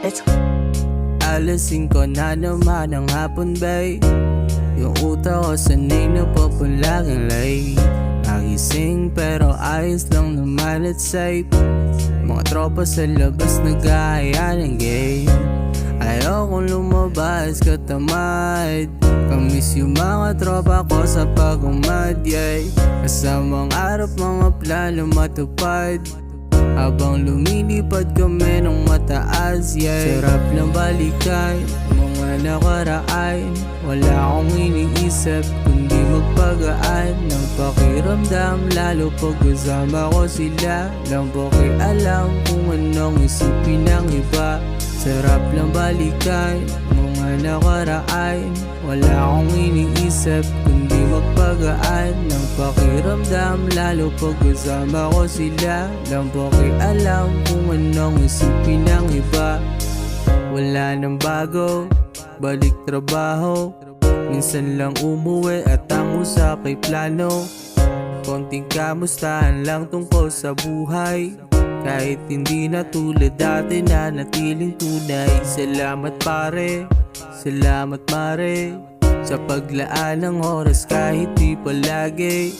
Let's go. Alas 5 na naman ng hapon, babe. Yung utak ko sanay na papalaging late. Nagising pero ayos lang naman at safe. Mga tropa sa labas nag-aaya ng game. Ayokong lumabas katamad. Kamiss yung mga tropa ko sa pag-umad, yeah. Kasamang araw mga plano matupad. Habang lumilipad kami ng mataas, yeah. Sarap lang balikan mga nakaraan. Wala akong iniisip kundi magpagaan ng pakiramdam. Lalo pag kasama ko sila. Lang alam kung anong isipin ng iba. Sarap lang balikan mga nakaraan. Wala akong iniisip kundi magpagaan ng pakiramdam. Lalo pag kasama ko sila. Lang alam kung anong isipin ng iba. Wala nang bago, balik trabaho. Minsan lang umuwi at ang usap ay plano. Konting kamustahan lang tungkol sa buhay. Kahit hindi na tulad dati na natiling tunay. Salamat pare, salamat mare, sa paglaan ng oras kahit di palagi.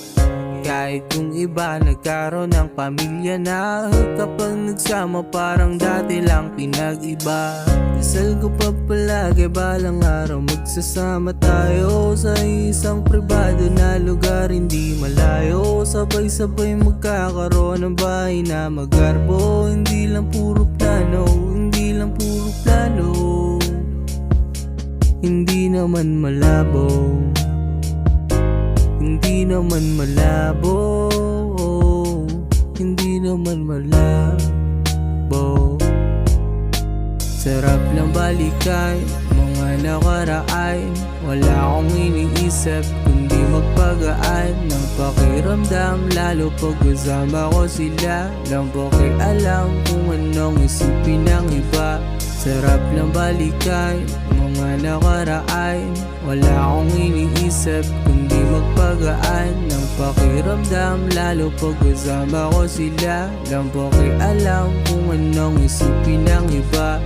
Kahit yung iba nagkaroon ng pamilya na, kapag nagsama parang dati lang pinag-iba. Dasal ko pa palagi balang araw magsasama tayo sa isang pribado na lugar hindi malayo. Sabay-sabay magkakaroon ng bahay na magarbo. Hindi lang puro plano, hindi lang puro plano. Hindi naman malabo, hindi naman malabo, hindi naman malabo. Sarap lang balikan mga nakaraan. Wala akong iniisip kundi magpagaan ng pakiramdam. Lalo pag kasama ko sila. Lang alam kung anong isipin ng iba. Sarap lang balikan mga nakaraan. Wala akong iniisip kundi magpagaan ng pakiramdam. Lalo pag kasama ko sila. Lang alam kung anong isipin ng iba.